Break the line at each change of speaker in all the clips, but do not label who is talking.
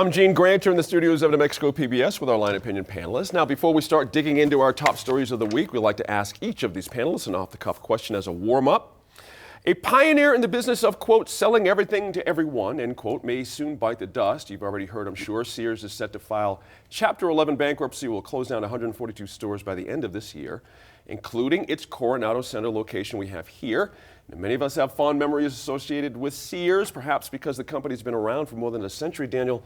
I'm Gene Granter in the studios of New Mexico PBS with our Line Opinion panelists. Now, before we start digging into our top stories of the week, we'd like to ask each of these panelists an off-the-cuff question as a warm-up. A pioneer in the business of, quote, selling everything to everyone, end quote, may soon bite the dust. You've already heard, I'm sure, Sears is set to file Chapter 11 bankruptcy, will close down 142 stores by the end of this year, including its Coronado Center location we have here. Now, many of us have fond memories associated with Sears, perhaps because the company's been around for more than a century. Daniel,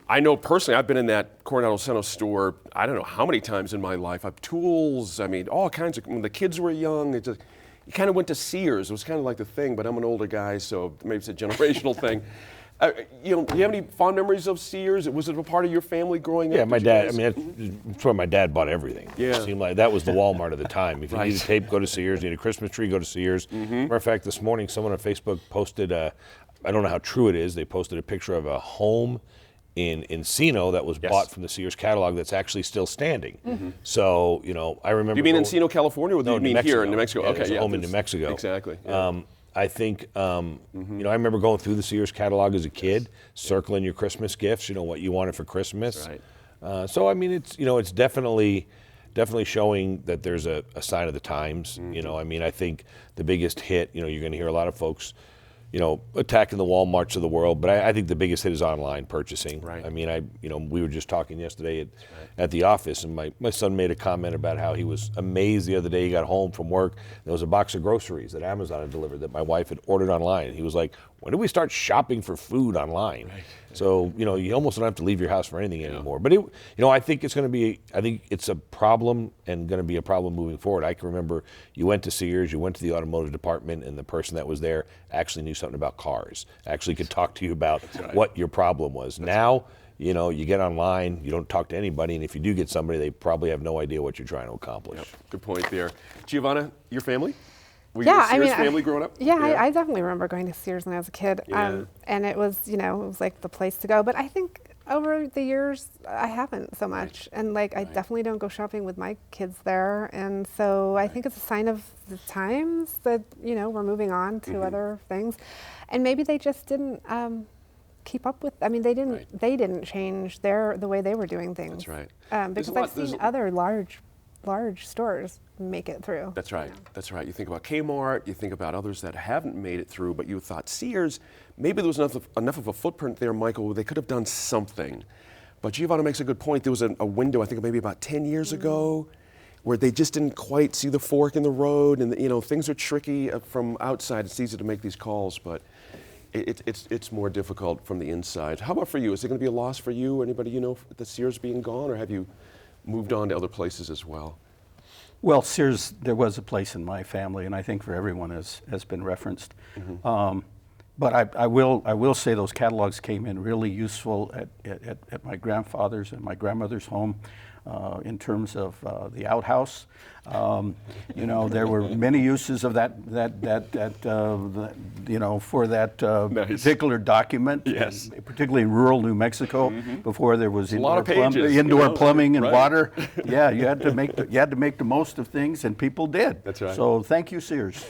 I know personally I've been in that Coronado Center store, I don't know how many times in my life. I've tools, I mean, all kinds of, when the kids were young, you kind of went to Sears. It was kind of like the thing, but I'm an older guy, so maybe it's a generational thing. Do you have any fond memories of Sears? Was it a part of your family growing up?
Yeah, my dad, that's where my dad bought everything.
Yeah.
It seemed like that was the Walmart at the time. If you
Right.
need a tape, go to Sears. You need a Christmas tree, go to Sears. Matter of fact, this morning someone on Facebook posted, I don't know how true it is, they posted a picture of a home in Encino that was bought from the Sears catalog that's actually still standing. So, I remember.
You mean Encino, California, or do you mean here in New Mexico?
Yeah,
Okay,
there's a home in New Mexico.
Exactly. Yeah.
I think, I remember going through the Sears catalog as a kid, circling your Christmas gifts, what you wanted for Christmas.
Right.
So, it's definitely showing that there's a sign of the times. I think the biggest hit, you're going to hear a lot of folks, attacking the Walmarts of the world, but I think the biggest hit is online purchasing.
Right.
We were just talking yesterday at the office, and my son made a comment about how he was amazed the other day he got home from work. There was a box of groceries that Amazon had delivered that my wife had ordered online. And he was like, when did we start shopping for food online? Right. So, you almost don't have to leave your house for anything anymore. But, I think it's a problem and going to be a problem moving forward. I can remember you went to Sears, you went to the automotive department, and the person that was there actually knew something about cars, actually could talk to you about what your problem was. Now, you get online, you don't talk to anybody, and if you do get somebody, they probably have no idea what you're trying to accomplish.
Yep. Good point there. Giovanna, your family? Were
Yeah,
you a Sears family growing up?
Yeah, I definitely remember going to Sears when I was a kid.
Yeah.
And it was, it was like the place to go. But I think over the years, I haven't so much.
Right.
And I definitely don't go shopping with my kids there. And so I think it's a sign of the times that, we're moving on to other things. And maybe they just didn't keep up with, they didn't change the way they were doing things.
That's right.
Because I've seen other large stores make it through.
That's right. That's right. You think about Kmart, you think about others that haven't made it through, but you thought Sears, maybe there was enough of a footprint there, Michael, where they could have done something. But Giovanna makes a good point. There was a window, I think maybe about 10 years ago, where they just didn't quite see the fork in the road, and things are tricky from outside. It's easy to make these calls, but it's more difficult from the inside. How about for you? Is it going to be a loss for you? Anybody the Sears being gone, or have you moved on to other places as well?
Well, Sears, there was a place in my family, and I think for everyone has been referenced. But I will say those catalogs came in really useful at my grandfather's and my grandmother's home in terms of the outhouse. There were many uses of that for that particular document.
Yes.
Particularly in rural New Mexico, before there was indoor plumbing and
right.
water. Yeah, you had to make the most of things, and people did.
That's right.
So thank you, Sears.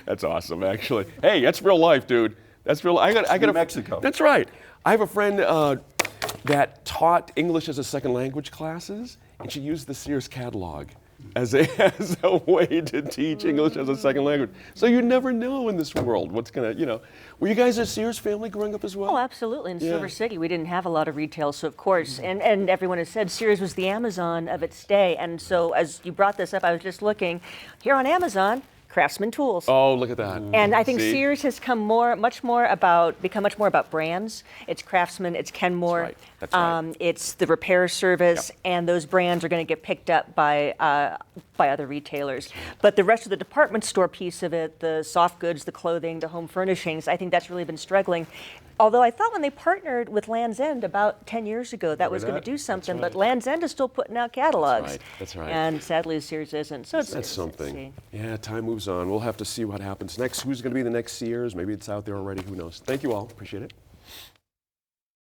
That's awesome, actually. Hey, that's real life, dude. That's real. I got
New Mexico.
That's right. I have a friend that taught English as a second language classes, and she used the Sears catalog as a way to teach English as a second language. So you never know in this world what's gonna, Were you guys a Sears family growing up as well?
Oh, absolutely. In Silver City, we didn't have a lot of retail, so of course, and everyone has said Sears was the Amazon of its day. And so as you brought this up, I was just looking here on Amazon. Craftsman Tools.
Oh, look at that.
And I think
See?
Sears has become much more about brands. It's Craftsman, it's Kenmore.
That's right.
It's the repair service, and those brands are going to get picked up by other retailers. But the rest of the department store piece of it, the soft goods, the clothing, the home furnishings, I think that's really been struggling. Although I thought when they partnered with Land's End about 10 years ago, that was going to do something, but Land's End is still putting out catalogs.
That's right.
And sadly, Sears isn't. So
That's something. Yeah, time moves on. We'll have to see what happens next. Who's going to be the next Sears? Maybe it's out there already. Who knows? Thank you all. Appreciate it.